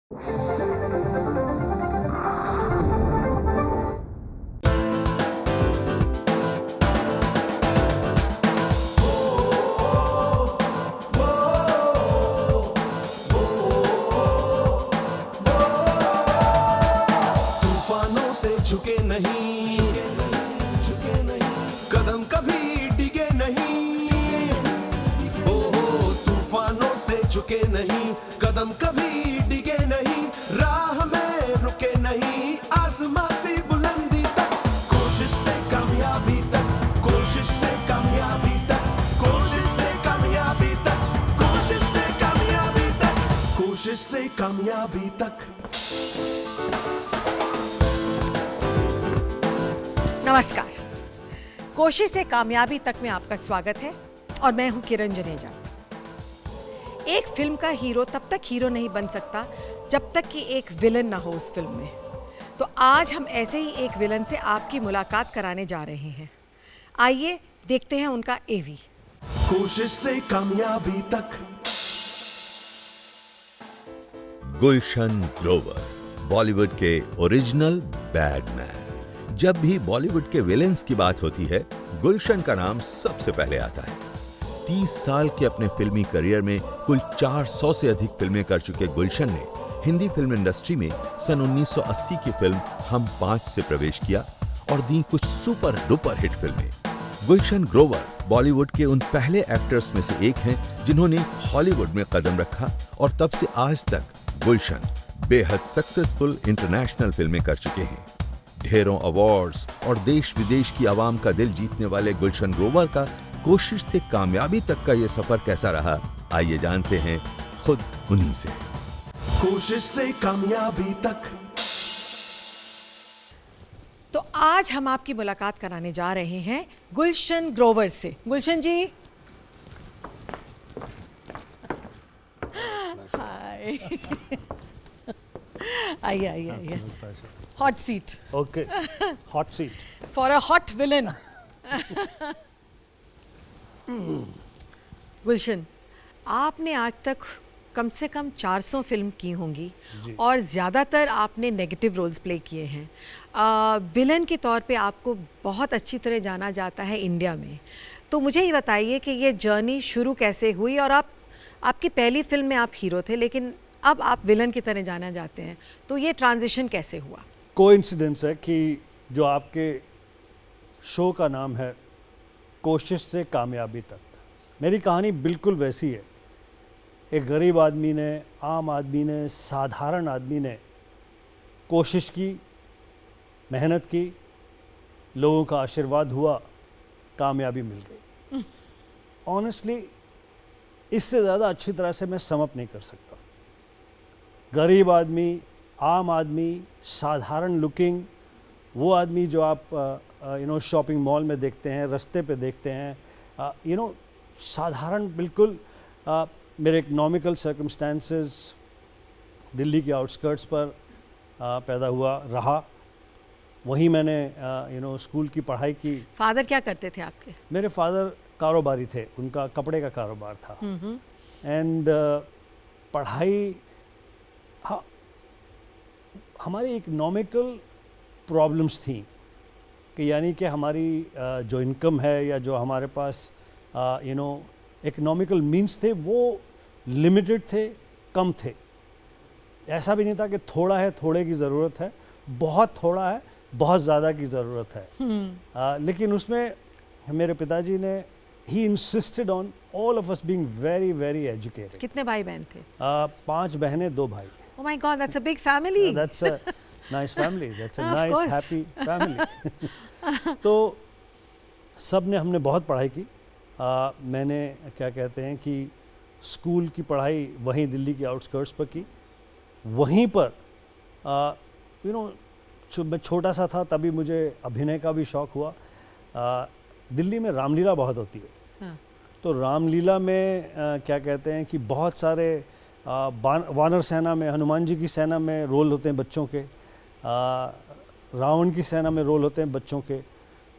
तूफानों से झुके नहीं, कदम कभी डिगे नहीं। ओ तूफानों से झुके नहीं, कदम कभी डिगे नहीं। राह में रुके नहीं, आसमां सी बुलंदी तक। कोशिश से कामयाबी तक, कोशिश से कामयाबी तक, कोशिश से कामयाबी तक, कोशिश से कामयाबी तक, कोशिश से कामयाबी तक। नमस्कार, कोशिश से कामयाबी तक में आपका स्वागत है और मैं हूं किरण जनेजा। एक फिल्म का हीरो तब तक हीरो नहीं बन सकता जब तक कि एक विलन ना हो उस फिल्म में। तो आज हम ऐसे ही एक विलन से आपकी मुलाकात कराने जा रहे हैं। आइए देखते हैं उनका एवी। कोशिश से कामयाबी तक। गुलशन ग्रोवर, बॉलीवुड के ओरिजिनल बैडमैन। जब भी बॉलीवुड के विलेंस की बात होती है, गुलशन का नाम सबसे पहले आता है। 30 साल के अपने फिल्मी करियर में कुल 400 से अधिक फिल्में कर चुके गुलशन ने हिंदी फिल्म इंडस्ट्री में सन 1980 की फिल्म हम 5 से प्रवेश किया और दी कुछ सुपर डुपर हिट फिल्में। गुलशन ग्रोवर बॉलीवुड के उन पहले एक्टर्स में से एक हैं जिन्होंने हॉलीवुड में कदम रखा और तब से आज तक गुलशन बेहद सक्सेसफुल इंटरनेशनल फिल्में कर चुके हैं। ढेरों अवार्ड्स और देश विदेश की आवाम का दिल जीतने वाले गुलशन ग्रोवर का कोशिश से कामयाबी तक का ये सफर कैसा रहा, आइए जानते हैं खुद उन्हीं से। कोशिश से कामयाबी तक। तो आज हम आपकी मुलाकात कराने जा रहे हैं गुलशन ग्रोवर से। गुलशन जी, हाय। आइए आइए आइए। Hot seat. Okay, hot seat. For a hot villain. Gulshan, आपने आज तक कम से कम 400 फिल्म की होंगी और ज़्यादातर आपने नेगेटिव रोल्स प्ले किए हैं। विलन के तौर पे आपको बहुत अच्छी तरह जाना जाता है इंडिया में। तो मुझे ये बताइए कि ये जर्नी शुरू कैसे हुई और आपकी पहली फिल्म में आप हीरो थे लेकिन अब आप विलन की तरह जाना जाते हैं, तो ये ट्रांजिशन कैसे हुआ? कोइंसिडेंस है कि जो आपके शो का नाम है कोशिश से कामयाबी तक, मेरी कहानी बिल्कुल वैसी है। एक गरीब आदमी ने, आम आदमी ने, साधारण आदमी ने कोशिश की, मेहनत की, लोगों का आशीर्वाद हुआ, कामयाबी मिल गई। ऑनेस्टली इससे ज़्यादा अच्छी तरह से मैं सम अप नहीं कर सकता। गरीब आदमी, आम आदमी, साधारण लुकिंग, वो आदमी जो आप शॉपिंग मॉल में देखते हैं, रास्ते पे देखते हैं, साधारण बिल्कुल। मेरे इकोनॉमिकल सर्कमस्टेंसेस दिल्ली के आउटस्कर्ट्स पर पैदा हुआ रहा। वहीं मैंने स्कूल की पढ़ाई की। फादर क्या करते थे आपके? मेरे फादर कारोबारी थे, उनका कपड़े का कारोबार था। एंड पढ़ाई, हाँ, हमारी इकोनॉमिकल प्रॉब्लम्स थी कि यानी कि हमारी जो इनकम है या जो हमारे पास इकोनॉमिकल मीन्स थे वो लिमिटेड थे, कम थे। ऐसा भी नहीं था कि थोड़ा है, थोड़े की ज़रूरत है, बहुत थोड़ा है, बहुत ज़्यादा की ज़रूरत है। लेकिन उसमें मेरे पिताजी ने he insisted on all of us being very very educated. कितने भाई बहन थे? 5 बहनें, 2 भाई। Oh my God, that's a big family. That's a nice family. That's a Of nice, course. happy family. तो सब ने हमने बहुत पढ़ाई की। मैंने क्या कहते हैं कि स्कूल की पढ़ाई वहीं दिल्ली के आउटस्कर्ट्स पर की। वहीं पर मैं छोटा सा था तभी मुझे अभिनय का भी शौक़ हुआ। दिल्ली में रामलीला बहुत होती है। हाँ। तो रामलीला में क्या कहते हैं कि बहुत सारे वानर सेना में, हनुमान जी की सेना में रोल होते हैं बच्चों के, रावण की सेना में रोल होते हैं बच्चों के।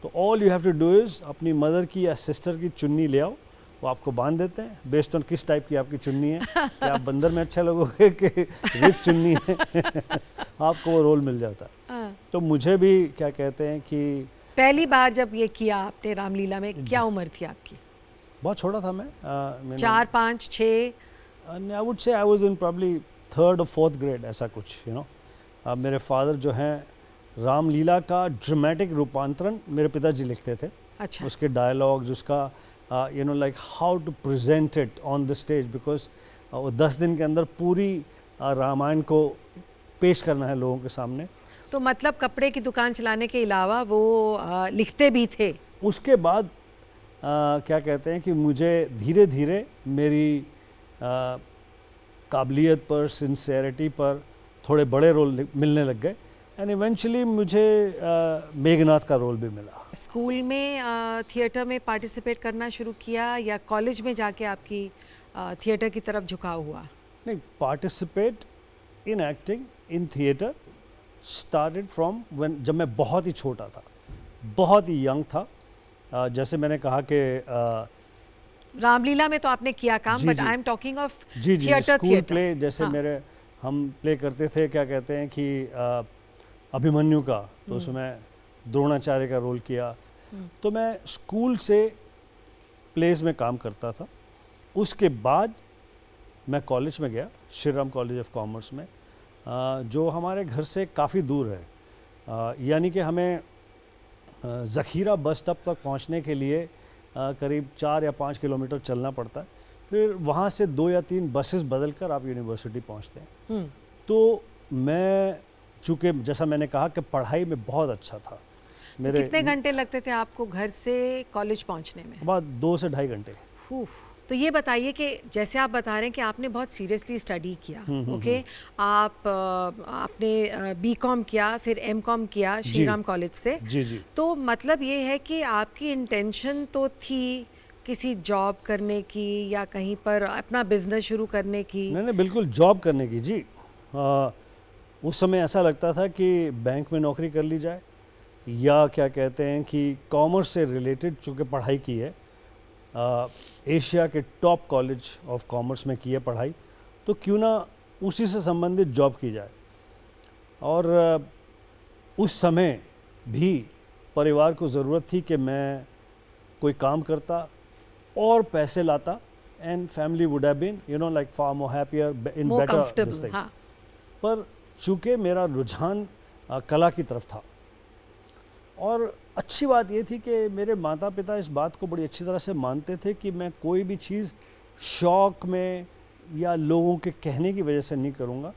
तो all you have to do is अपनी मदर की या सिस्टर की चुन्नी ले आओ वो आपको बांध देते हैं बेस्ड ऑन किस टाइप की आपकी चुन्नी है कि आप बंदर में अच्छा लगोगे कि रिच चुन्नी है आपको वो रोल मिल जाता है। हाँ। तो मुझे भी क्या कहते हैं कि पहली बार जब ये किया आपने रामलीला में, क्या उम्र थी आपकी? बहुत छोटा था मैं 4, 5, 6? I would say I was in probably 3rd और 4th ग्रेड, ऐसा कुछ यू नो। मेरे फादर जो हैं रामलीला का ड्रामेटिक रूपांतरण मेरे पिताजी लिखते थे। अच्छा। उसके डायलॉग्स, उसका you know like how to present it on the stage, because वो 10 दिन के अंदर पूरी रामायण को पेश करना है लोगों के सामने। तो मतलब कपड़े की दुकान चलाने के अलावा वो लिखते भी थे? उसके बाद क्या कहते हैं कि मुझे धीरे धीरे मेरी काबिलियत पर, सिंसेरिटी पर थोड़े बड़े रोल मिलने लग गए एंड इवेंचुअली मुझे मेघनाथ का रोल भी मिला। स्कूल में थिएटर में पार्टिसिपेट करना शुरू किया या कॉलेज में जाके आपकी थिएटर की तरफ झुकाव हुआ? नहीं, participate in acting in theatre started from when, जब मैं बहुत ही छोटा था, बहुत ही यंग था। जैसे मैंने कहा कि रामलीला में तो आपने किया काम, जी, बट जी। आई एम टॉकिंग ऑफ जी जी थिएटर। स्कूल प्ले जैसे हाँ। मेरे हम प्ले करते थे, क्या कहते हैं कि अभिमन्यु का, तो उसमें द्रोणाचार्य का रोल किया। तो मैं स्कूल से प्लेस में काम करता था। उसके बाद मैं कॉलेज में गया, Shri Ram college of commerce में, जो हमारे घर से काफ़ी दूर है। यानी कि हमें ज़खीरा बस स्टॉप तक पहुंचने के लिए करीब 4 या 5 किलोमीटर चलना पड़ता है। फिर वहाँ से 2 या 3 बसेस बदल कर आप यूनिवर्सिटी पहुँचते हैं। तो मैं, चूँकि जैसा मैंने कहा कि पढ़ाई में बहुत अच्छा था, मेरे कितने घंटे लगते थे आपको घर से कॉलेज पहुंचने में? बाद 2 से ढाई घंटे। तो ये बताइए कि जैसे आप बता रहे हैं कि आपने बहुत सीरियसली स्टडी किया, ओके, आप आपने बीकॉम किया, फिर एमकॉम किया श्री राम कॉलेज से। जी जी। तो मतलब ये है कि आपकी इंटेंशन तो थी किसी जॉब करने की या कहीं पर अपना बिजनेस शुरू करने की? नहीं, बिल्कुल जॉब करने की जी। उस समय ऐसा लगता था कि बैंक में नौकरी कर ली जाए, या क्या कहते हैं कि कॉमर्स से रिलेटेड चूँकि पढ़ाई की है, एशिया के टॉप कॉलेज ऑफ कॉमर्स में की है पढ़ाई, तो क्यों ना उसी से संबंधित जॉब की जाए। और उस समय भी परिवार को ज़रूरत थी कि मैं कोई काम करता और पैसे लाता, and family would have been you know like far more happier in More better comfortable, this thing. हाँ। पर चूँकि मेरा रुझान कला की तरफ था, और अच्छी बात ये थी कि मेरे माता पिता इस बात को बड़ी अच्छी तरह से मानते थे कि मैं कोई भी चीज़ शौक़ में या लोगों के कहने की वजह से नहीं करूँगा।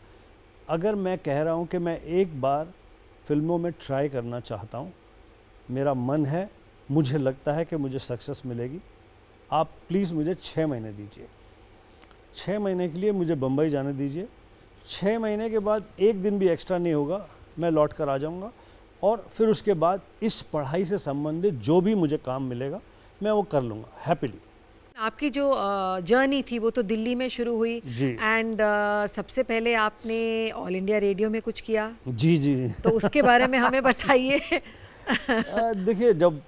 अगर मैं कह रहा हूँ कि मैं एक बार फिल्मों में ट्राई करना चाहता हूँ, मेरा मन है, मुझे लगता है कि मुझे सक्सेस मिलेगी, आप प्लीज़ मुझे 6 महीने दीजिए। 6 महीने के लिए मुझे बम्बई जाने दीजिए। 6 महीने के बाद एक दिन भी एक्स्ट्रा नहीं होगा, मैं लौट कर आ जाऊँगा, और फिर उसके बाद इस पढ़ाई से संबंधित जो भी मुझे काम मिलेगा मैं वो कर लूँगा हैप्पीली। आपकी जो जर्नी थी वो तो दिल्ली में शुरू हुई जी। एंड सबसे पहले आपने ऑल इंडिया रेडियो में कुछ किया, जी जी जी। तो उसके बारे में हमें बताइए। देखिए, जब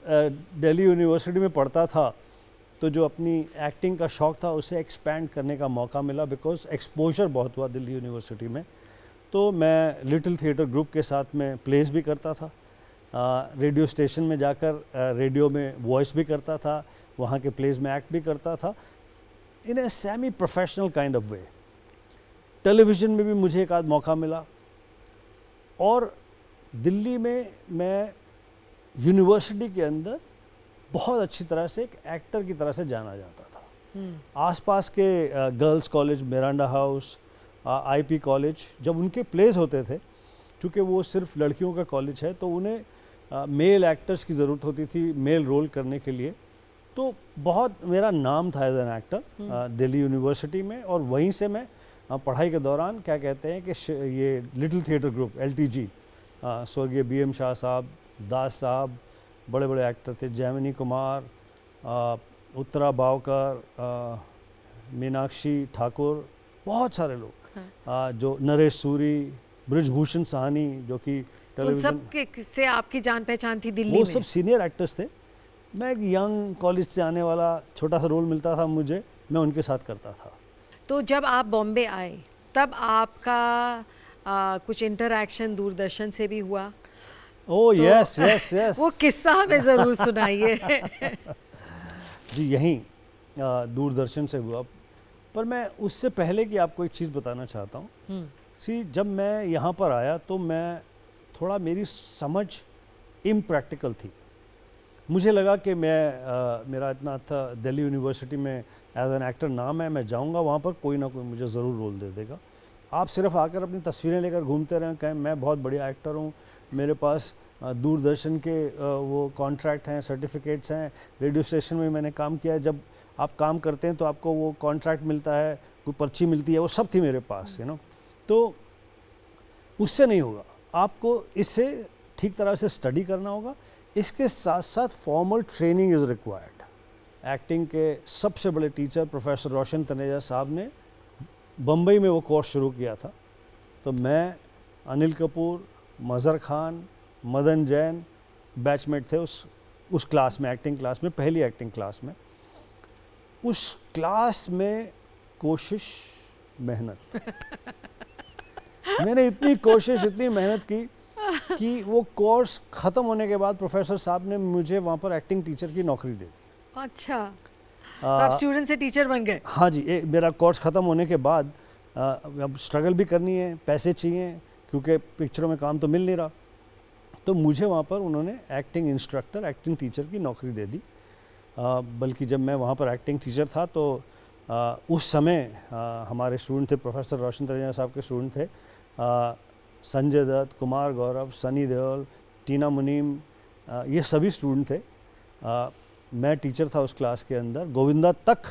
दिल्ली यूनिवर्सिटी में पढ़ता था तो जो अपनी एक्टिंग का शौक़ था उसे एक्सपैंड करने का मौका मिला, बिकॉज एक्सपोजर बहुत हुआ दिल्ली यूनिवर्सिटी में। तो मैं लिटिल थिएटर ग्रुप के साथ में प्लेस भी करता था, रेडियो स्टेशन में जाकर रेडियो में वॉइस भी करता था, वहाँ के प्लेस में एक्ट भी करता था, in a semi professional kind of way. Television में भी मुझे एक आध मौका मिला, और दिल्ली में मैं यूनिवर्सिटी के अंदर बहुत अच्छी तरह से एक एक्टर की तरह से जाना जाता था। आसपास के girls college, Miranda house, IP college, जब उनके प्लेस होते थे, क्योंकि वो सिर्फ लड़कियों का कॉलेज है, तो उन्हें मेल एक्टर्स की ज़रूरत होती थी मेल रोल करने के लिए। तो बहुत मेरा नाम था as an actor Delhi university में, और वहीं से मैं पढ़ाई के दौरान क्या कहते हैं कि ये लिटिल थिएटर ग्रुप LTG, स्वर्गीय BM शाह साहब, दास साहब, बड़े बड़े एक्टर थे, जैमिनी कुमार, उत्तरा बावकर, मीनाक्षी ठाकुर, बहुत सारे लोग, जो नरेश सूरी, ब्रिजभूषण साहनी, जो कि उन सब के से आपकी जान पहचान थी दिल्ली वो में? सब सीनियर एक्टर्स थे। मैं एक यंग कॉलेज से आने वाला छोटा सा रोल मिलता था मुझे, मैं उनके साथ करता था। तो जब आप बॉम्बे आए तब आपका कुछ इंटरैक्शन दूरदर्शन से भी हुआ? ओह तो यस यस यस, वो किस्सा हमें ज़रूर सुनाइए। जी यहीं दूरदर्शन से हुआ। पर मैं उससे पहले कि आपको एक चीज़ बताना चाहता हूँ। सी जब मैं यहाँ पर आया तो मैं थोड़ा, मेरी समझ इम्प्रैक्टिकल थी। मुझे लगा कि मेरा इतना था दिल्ली यूनिवर्सिटी में एज एन एक्टर नाम है, मैं जाऊँगा वहाँ पर कोई ना कोई मुझे ज़रूर रोल दे देगा। आप सिर्फ आकर अपनी तस्वीरें लेकर घूमते रहें, कहें मैं बहुत बढ़िया एक्टर हूँ, मेरे पास दूरदर्शन के वो कॉन्ट्रैक्ट हैं, सर्टिफिकेट्स हैं, रेडियो स्टेशन में मैंने काम किया है, जब आप काम करते हैं तो आपको वो कॉन्ट्रैक्ट मिलता है, कोई पर्ची मिलती है, वो सब थी मेरे पास, यू नो। तो उससे नहीं होगा, आपको इससे ठीक तरह से स्टडी करना होगा। इसके साथ साथ formal training is required. Acting के सबसे बड़े टीचर प्रोफेसर रोशन तनेजा साहब ने बम्बई में वो कोर्स शुरू किया था। तो मैं, अनिल कपूर, मज़हर खान, मदन जैन बैचमेट थे उस क्लास में, एक्टिंग क्लास में, पहली एक्टिंग क्लास में। उस क्लास में कोशिश, मेहनत मैंने इतनी कोशिश, इतनी मेहनत की कि वो कोर्स ख़त्म होने के बाद प्रोफेसर साहब ने मुझे वहाँ पर एक्टिंग टीचर की नौकरी दे दी। अच्छा, तो आप स्टूडेंट से टीचर बन गए? हाँ जी, मेरा कोर्स ख़त्म होने के बाद अब स्ट्रगल भी करनी है, पैसे चाहिए, क्योंकि पिक्चरों में काम तो मिल नहीं रहा। तो मुझे वहाँ पर उन्होंने एक्टिंग इंस्ट्रक्टर, एक्टिंग टीचर की नौकरी दे दी। बल्कि जब मैं वहाँ पर एक्टिंग टीचर था तो उस समय हमारे स्टूडेंट थे, प्रोफेसर रोशन तनेजा साहब के स्टूडेंट थे संजय दत्त, कुमार गौरव, सनी देओल, टीना मुनीम, ये सभी स्टूडेंट थे। मैं टीचर था उस क्लास के अंदर, गोविंदा तक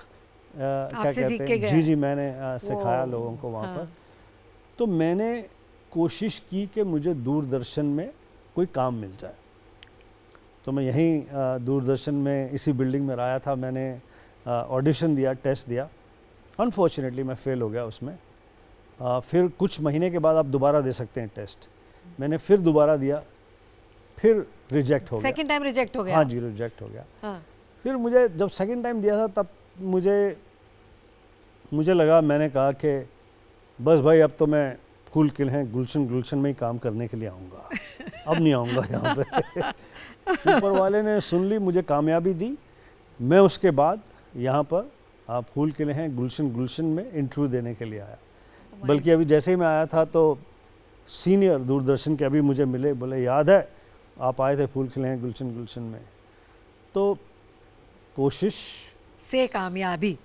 क्या कहते हैं, जी जी, मैंने सिखाया लोगों को वहाँ पर। तो मैंने कोशिश की कि मुझे दूरदर्शन में कोई काम मिल जाए। तो मैं यहीं दूरदर्शन में इसी बिल्डिंग में आया था। मैंने ऑडिशन दिया, टेस्ट दिया, अनफॉर्चुनेटली मैं फ़ेल हो गया उसमें। फिर कुछ महीने के बाद आप दोबारा दे सकते हैं टेस्ट। मैंने फिर दोबारा दिया, फिर रिजेक्ट हो गया। सेकंड टाइम रिजेक्ट हो गया? हाँ जी, रिजेक्ट हो गया। हाँ। फिर मुझे जब सेकंड टाइम दिया था तब मुझे लगा, मैंने कहा कि बस भाई अब तो मैं फूल खिले हैं गुलशन में ही काम करने के लिए आऊँगा, अब नहीं आऊँगा यहाँ पे। ऊपर वाले ने सुन ली, मुझे कामयाबी दी। मैं उसके बाद यहाँ पर फूल खिले हैं गुलशन में इंटरव्यू देने के लिए आया। बल्कि अभी जैसे ही मैं आया था तो सीनियर दूरदर्शन के अभी मुझे मिले, बोले याद है आप आए थे फूल खिले हैं गुलशन में। तो कोशिश से कामयाबी।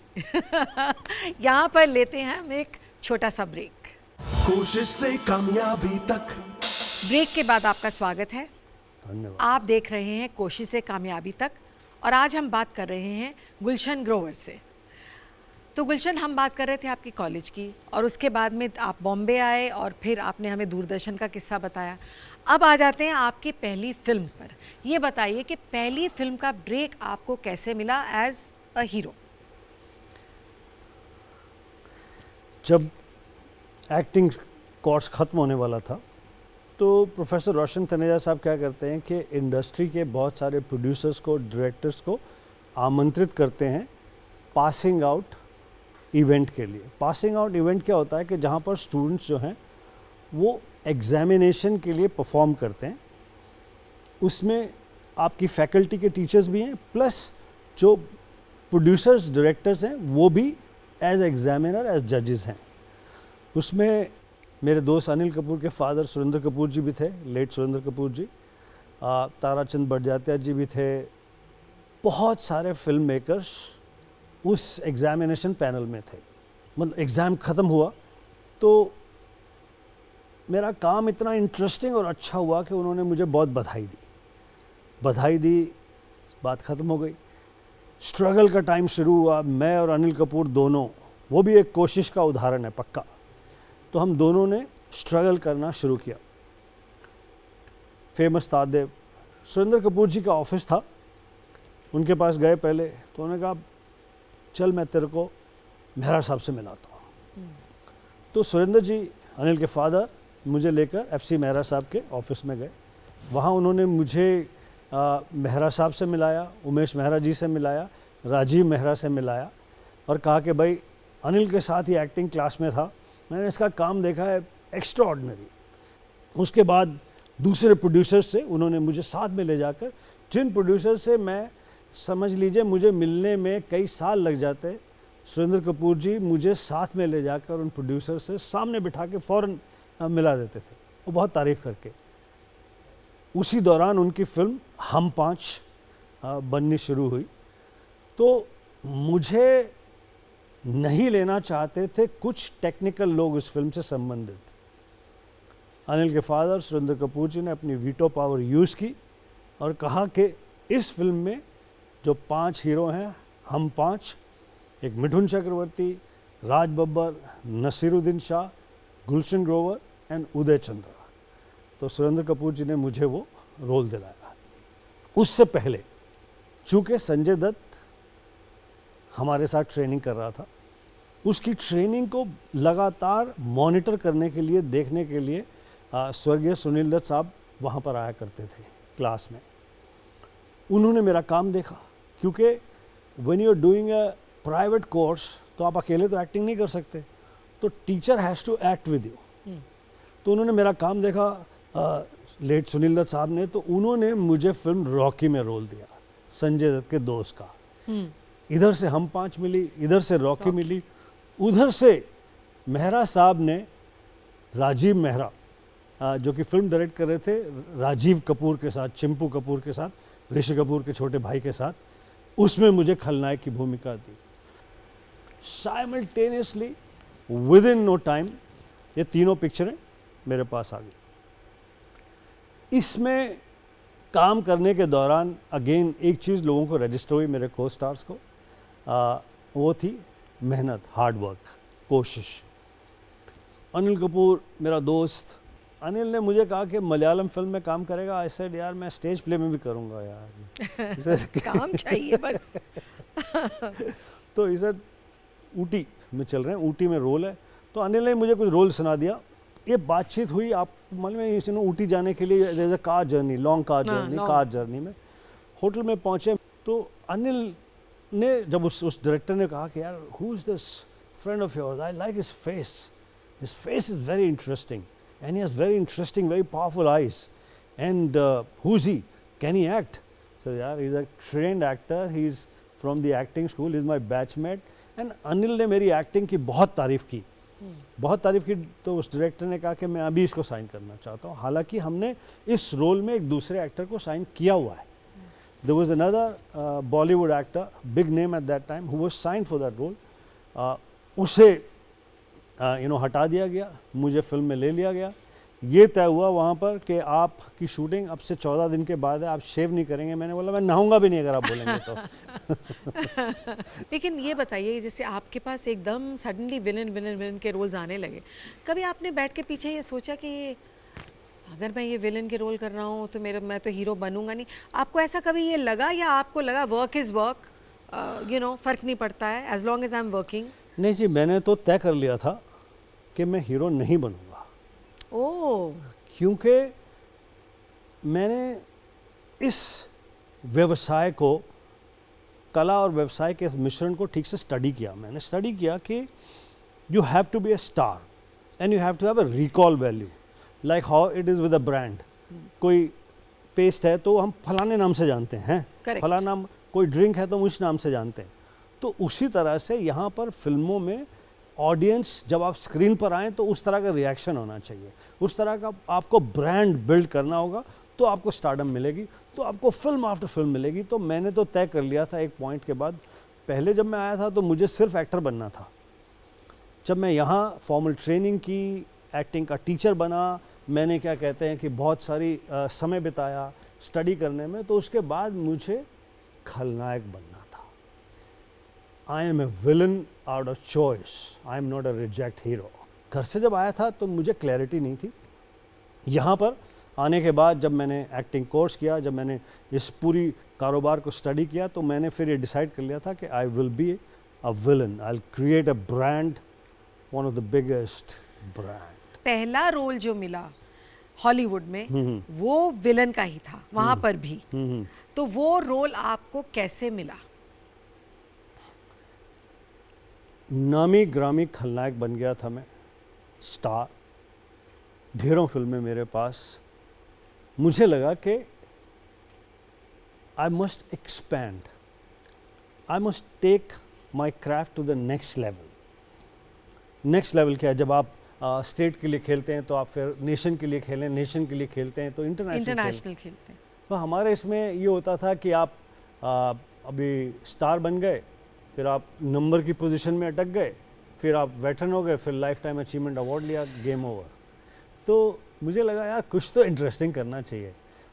यहाँ पर लेते हैं हम एक छोटा सा ब्रेक। कोशिश से कामयाबी तक। ब्रेक के बाद आपका स्वागत है। धन्यवाद। आप देख रहे हैं कोशिश से कामयाबी तक, और आज हम बात कर रहे हैं गुलशन ग्रोवर से। तो गुलशन, हम बात कर रहे थे आपकी कॉलेज की, और उसके बाद में आप बॉम्बे आए और फिर आपने हमें दूरदर्शन का किस्सा बताया। अब आ जाते हैं आपकी पहली फिल्म पर। ये बताइए कि पहली फिल्म का ब्रेक आपको कैसे मिला एज अ हीरो? जब एक्टिंग कोर्स ख़त्म होने वाला था तो प्रोफेसर रोशन तनेजा साहब क्या करते हैं कि इंडस्ट्री के बहुत सारे प्रोड्यूसर्स को, डायरेक्टर्स को आमंत्रित करते हैं पासिंग आउट इवेंट के लिए। पासिंग आउट इवेंट क्या होता है कि जहाँ पर स्टूडेंट्स जो हैं वो एग्जामिनेशन के लिए परफॉर्म करते हैं। उसमें आपकी फैकल्टी के टीचर्स भी हैं, प्लस जो प्रोड्यूसर्स, डायरेक्टर्स हैं वो भी एज एग्जामिनर, एज जजेस हैं। उसमें मेरे दोस्त अनिल कपूर के फादर सुरेंद्र कपूर जी भी थे, लेट सुरेंद्र कपूर जी, ताराचंद बड़जात्या जी भी थे। बहुत सारे फिल्म मेकर्स उस एग्जामिनेशन पैनल में थे। मतलब एग्ज़ाम ख़त्म हुआ तो मेरा काम इतना इंटरेस्टिंग और अच्छा हुआ कि उन्होंने मुझे बहुत बधाई दी, बात ख़त्म हो गई। स्ट्रगल का टाइम शुरू हुआ। मैं और अनिल कपूर दोनों, वो भी एक कोशिश का उदाहरण है पक्का, तो हम दोनों ने स्ट्रगल करना शुरू किया। फेमस तारदेव सुरेंद्र कपूर जी का ऑफिस था, उनके पास गए पहले, तो उन्होंने कहा चल मैं तेरे को मेहरा साहब से मिलाता हूँ। तो सुरेंद्र जी, अनिल के फादर, मुझे लेकर FC मेहरा साहब के ऑफिस में गए। वहाँ उन्होंने मुझे मेहरा साहब से मिलाया, उमेश मेहरा जी से मिलाया, राजीव मेहरा से मिलाया और कहा कि भाई अनिल के साथ ही एक्टिंग क्लास में था, मैंने इसका काम देखा है एक्स्ट्रा ऑर्डिनरी। उसके बाद दूसरे प्रोड्यूसर से उन्होंने मुझे साथ में ले जाकर, जिन प्रोड्यूसर से मैं समझ लीजिए मुझे मिलने में कई साल लग जाते, सुरेंद्र कपूर जी मुझे साथ में ले जाकर उन प्रोड्यूसर से सामने बिठा के फ़ौरन मिला देते थे, वो बहुत तारीफ़ करके। उसी दौरान उनकी फिल्म हम 5 बननी शुरू हुई। तो मुझे नहीं लेना चाहते थे कुछ टेक्निकल लोग उस फिल्म से संबंधित। अनिल के फादर सुरेंद्र कपूर जी ने अपनी वीटो पावर यूज़ की और कहा कि इस फिल्म में जो 5 हीरो हैं, हम 5, एक मिठुन चक्रवर्ती, राज बब्बर, नसीरुद्दीन शाह, गुलशन ग्रोवर एंड उदय चंद्रा, तो सुरेंद्र कपूर जी ने मुझे वो रोल दिलाया। उससे पहले चूँकि संजय दत्त हमारे साथ ट्रेनिंग कर रहा था, उसकी ट्रेनिंग को लगातार मॉनिटर करने के लिए, देखने के लिए स्वर्गीय सुनील दत्त साहब वहाँ पर आया करते थे क्लास में। उन्होंने मेरा काम देखा, क्योंकि when you are doing a private course तो आप अकेले तो एक्टिंग नहीं कर सकते, तो teacher has to act with you. तो उन्होंने मेरा काम देखा, लेट सुनील दत्त साहब ने, तो उन्होंने मुझे फिल्म रॉकी में रोल दिया, संजय दत्त के दोस्त का। इधर से हम 5 मिली, इधर से रॉकी मिली, उधर से मेहरा साहब ने राजीव मेहरा जो कि फिल्म डायरेक्ट कर रहे थे राजीव कपूर के साथ, चिंपू कपूर के साथ, ऋषि कपूर के छोटे भाई के साथ, उसमें मुझे खलनायक की भूमिका दी। Simultaneously within no time ये तीनों पिक्चरें मेरे पास आ गई। इसमें काम करने के दौरान अगेन एक चीज़ लोगों को रजिस्टर हुई, मेरे को स्टार्स को, वो थी मेहनत, हार्ड वर्क, कोशिश। अनिल कपूर मेरा दोस्त, अनिल ने मुझे कहा कि मलयालम फिल्म में काम करेगा। आई सेड यार मैं स्टेज प्ले में भी करूँगा यार काम चाहिए बस। तो इसे ऊटी में चल रहे हैं, ऊटी में रोल है, तो अनिल ने मुझे कुछ रोल सुना दिया। ये बातचीत हुई, आप मालूम है ऊटी जाने के लिए there is a car journey, long car journey, car journey में होटल में पहुँचे तो अनिल ने, जब उस डायरेक्टर ने कहा कि यार who is this friend of yours, I like his face is very interesting and he has very interesting, very powerful eyes, and who's he, can he act? So yeah, he's a trained actor, he's from the acting school, he's my batchmate, and Anil ने मेरी acting की बहुत तारीफ़ की, बहुत तारीफ़ की। तो उस डायरेक्टर ने कहा कि मैं अभी इसको साइन करना चाहता हूँ, हालांकि हमने इस रोल में एक दूसरे एक्टर को साइन किया हुआ है। There was another Bollywood actor, big name at that time, who was signed for that role, उसे हटा दिया गया, मुझे फिल्म में ले लिया गया। ये तय हुआ वहाँ पर कि आपकी शूटिंग अब से 14 दिन के बाद है, आप शेव नहीं करेंगे। मैंने बोला मैं नहाऊंगा भी नहीं अगर आप बोलेंगे तो। लेकिन ये बताइए, जैसे आपके पास एकदम सडनली विलन के रोल्स आने लगे, कभी आपने बैठ के पीछे ये सोचा कि अगर मैं ये विलन के रोल कर रहा हूँ तो मैं तो हीरो बनूंगा नहीं? आपको ऐसा कभी ये लगा, या आपको लगा वर्क इज़ वर्क, फ़र्क नहीं पड़ता है as long as I am working? नहीं जी, मैंने तो तय कर लिया था कि मैं हीरो नहीं बनूंगा। ओह, क्योंकि मैंने इस व्यवसाय को, कला और व्यवसाय के इस मिश्रण को ठीक से स्टडी किया। मैंने स्टडी किया कि you have to be a star and you have to have a recall value, like how it is with a brand. कोई पेस्ट है तो हम फलाने नाम से जानते हैं, फलाना नाम, कोई ड्रिंक है तो हम उस नाम से जानते हैं। तो उसी तरह से यहाँ पर फिल्मों में ऑडियंस जब आप स्क्रीन पर आएँ तो उस तरह का रिएक्शन होना चाहिए, उस तरह का आपको ब्रांड बिल्ड करना होगा, तो आपको स्टारडम मिलेगी, तो आपको फिल्म आफ्टर फिल्म मिलेगी। तो मैंने तो तय कर लिया था एक पॉइंट के बाद। पहले जब मैं आया था तो मुझे सिर्फ एक्टर बनना था। जब मैं यहाँ फॉर्मल ट्रेनिंग की, एक्टिंग का टीचर बना, मैंने क्या कहते हैं कि बहुत सारी समय बिताया स्टडी करने में, तो उसके बाद मुझे खलनायक बनना था। I am a villain out of choice, I am not a reject hero. घर से जब आया था तो मुझे क्लैरिटी नहीं थी। यहाँ पर आने के बाद जब मैंने एक्टिंग कोर्स किया, जब मैंने इस पूरी कारोबार को स्टडी किया, तो मैंने फिर ये डिसाइड कर लिया था कि I will be a villain, I will create a brand, one of the biggest brand. पहला रोल जो मिला हॉलीवुड में वो विलन का ही था, वहां पर भी। तो वो रोल आपको कैसे मिला? नामी ग्रामी खलनायक बन गया था मैं, स्टार, ढेरों फिल्में मेरे पास। मुझे लगा कि I must expand, I must take my craft to the next level. Next level क्या है? जब आप स्टेट के लिए खेलते हैं तो आप फिर नेशन के लिए खेलें, नेशन के लिए खेलते हैं तो इंटरनेशनल खेलते हैं। तो हमारे इसमें ये होता था कि आप अभी स्टार बन गए, फिर आप नंबर की पोजीशन में अटक गए, फिर आप वेटरन हो गए, फिर लाइफ टाइम अचीवमेंट अवार्ड लिया, गेम ओवर। तो मुझे लगा यार कुछ तो इंटरेस्टिंग करना चाहिए,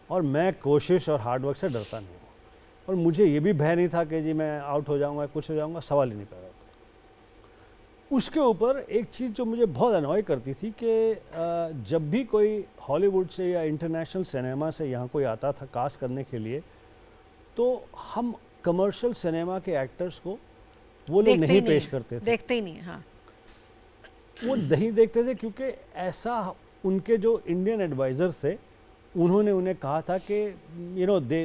और मैं कोशिश और हार्डवर्क से डरता नहीं हूँ, और मुझे ये भी भय नहीं था कि जी मैं आउट हो जाऊँगा, कुछ हो जाऊँगा, सवाल ही नहीं पैदा होता। उसके ऊपर एक चीज़ जो मुझे बहुत अनॉय करती थी कि जब भी कोई हॉलीवुड से या इंटरनेशनल सिनेमा से यहाँ कोई आता था कास्ट करने के लिए, तो हम कमर्शियल सिनेमा के एक्टर्स को वो लोग नहीं पेश करते थे, देखते ही नहीं। हाँ, वो नहीं देखते थे, क्योंकि ऐसा उनके जो इंडियन एडवाइज़र्स थे उन्होंने उन्हें कहा था कि you know they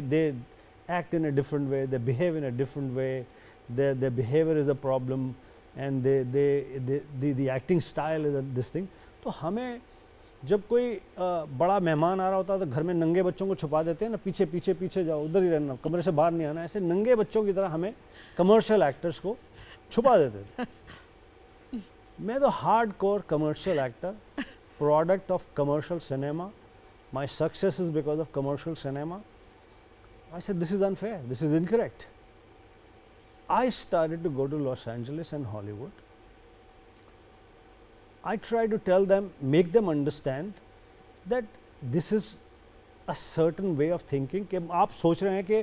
act in a different way, they behave in a different way, their behavior is a problem and the acting style is this thing। तो हमें जब कोई बड़ा मेहमान आ रहा होता तो घर में नंगे बच्चों को छुपा देते हैं ना, पीछे पीछे पीछे जाओ, उधर ही रहना, कमरे से बाहर नहीं आना, ऐसे नंगे बच्चों की तरह हमें कमर्शियल एक्टर्स को छुपा देते थे। मैं तो hard core commercial actor, product of commercial cinema, my success is because of commercial cinema. I said this is unfair, this is incorrect. I started to go to Los Angeles and Hollywood. I tried to tell them, make them understand that this is a certain way of thinking। कि आप सोच रहे हैं कि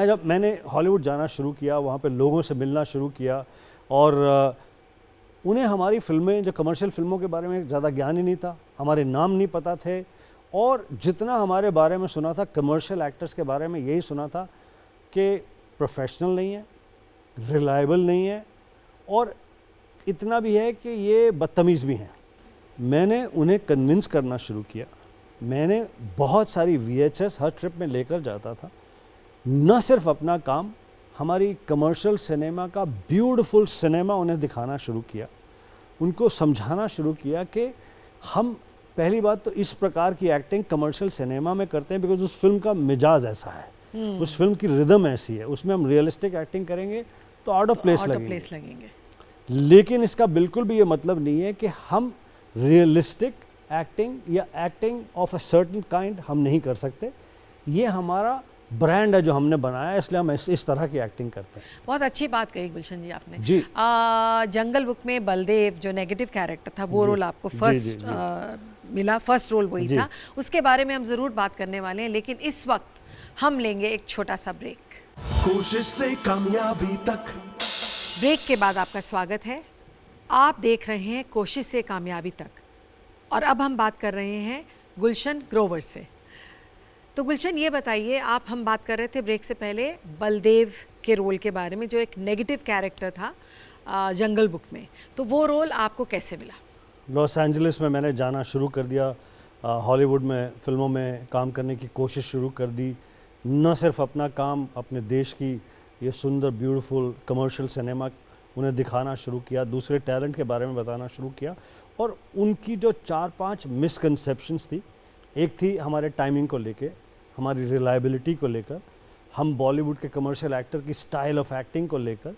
जब मैंने Hollywood जाना शुरू किया, वहाँ पे लोगों से मिलना शुरू किया, और उन्हें हमारी फिल्में, जो कमर्शियल फिल्मों के बारे में ज़्यादा ज्ञान ही नहीं था, हमारे नाम नहीं पता थे, और जितना हमारे बारे में सुना था कमर्शियल एक्टर्स के बारे में, यही सुना था कि प्रोफेशनल नहीं है, रिलायबल नहीं है, और इतना भी है कि ये बदतमीज़ भी हैं। मैंने उन्हें कन्विंस करना शुरू किया। मैंने बहुत सारी VHS हर ट्रिप में लेकर जाता था, न सिर्फ अपना काम, हमारी कमर्शियल सिनेमा का ब्यूटीफुल सिनेमा उन्हें दिखाना शुरू किया, उनको समझाना शुरू किया कि हम पहली बात तो इस प्रकार की एक्टिंग कमर्शियल सिनेमा में करते हैं बिकॉज उस फिल्म का मिजाज ऐसा है, उस फिल्म की रिदम ऐसी है, उसमें हम रियलिस्टिक एक्टिंग करेंगे तो आउट ऑफ प्लेस लगेंगे। लेकिन इसका बिल्कुल भी ये मतलब नहीं है कि हम रियलिस्टिक एक्टिंग या acting of a certain kind हम नहीं कर सकते। ये हमारा ब्रांड है जो हमने बनाया है, इसलिए हम इस तरह की एक्टिंग करते हैं। बहुत अच्छी बात कही गुलशन जी आपने जी। जंगल बुक में बलदेव जो नेगेटिव कैरेक्टर था, वो रोल आपको फर्स्ट मिला, फर्स्ट रोल वही था, उसके बारे में हम ज़रूर बात करने वाले हैं, लेकिन इस वक्त हम लेंगे एक छोटा सा ब्रेक। कोशिश से कामयाबी तक। ब्रेक के बाद आपका स्वागत है। आप देख रहे हैं कोशिश से कामयाबी तक, और अब हम बात कर रहे हैं गुलशन ग्रोवर से। तो गुलशन ये बताइए, हम बात कर रहे थे ब्रेक से पहले बलदेव के रोल के बारे में, जो एक नेगेटिव कैरेक्टर था जंगल बुक में, तो वो रोल आपको कैसे मिला? लॉस एंजलिस में मैंने जाना शुरू कर दिया, हॉलीवुड में फिल्मों में काम करने की कोशिश शुरू कर दी। न सिर्फ अपना काम, अपने देश की ये सुंदर ब्यूटीफुल कमर्शियल सिनेमा उन्हें दिखाना शुरू किया, दूसरे टैलेंट के बारे में बताना शुरू किया, और उनकी जो 4-5 मिसकंसेप्शंस थी, एक थी हमारे टाइमिंग को लेके, हमारी रिलायबिलिटी को लेकर, हम बॉलीवुड के कमर्शियल एक्टर की स्टाइल ऑफ एक्टिंग को लेकर,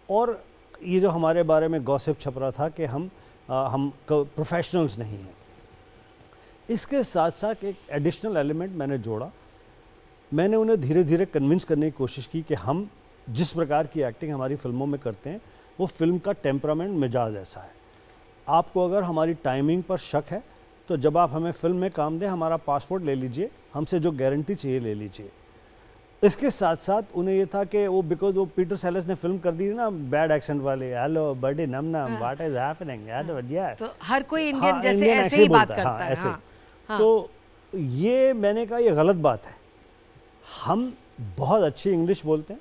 और ये जो हमारे बारे में गॉसिप छप रहा था कि हम प्रोफेशनल्स नहीं हैं। इसके साथ साथ एक एडिशनल एलिमेंट मैंने जोड़ा। मैंने उन्हें धीरे धीरे कन्विंस करने की कोशिश की कि हम जिस प्रकार की एक्टिंग हमारी फिल्मों में करते हैं, वो फिल्म का टेम्परामेंट, मिजाज ऐसा है। आपको अगर हमारी टाइमिंग पर शक है तो जब आप हमें फिल्म में काम दें, हमारा पासपोर्ट ले लीजिए, हमसे जो गारंटी चाहिए ले लीजिए। इसके साथ साथ उन्हें ये था कि वो बिकॉज वो पीटर सेलर्स ने फिल्म कर दी थी ना बैड एक्सेंट वाले, हेलो बर्थडे नम नम व्हाट इज हैपनिंग यार, बढ़िया, तो हर कोई इंडियन जैसे ऐसे ही बात करता है, ऐसे। तो ये मैंने कहा ये गलत बात है। हम बहुत अच्छी इंग्लिश बोलते हैं,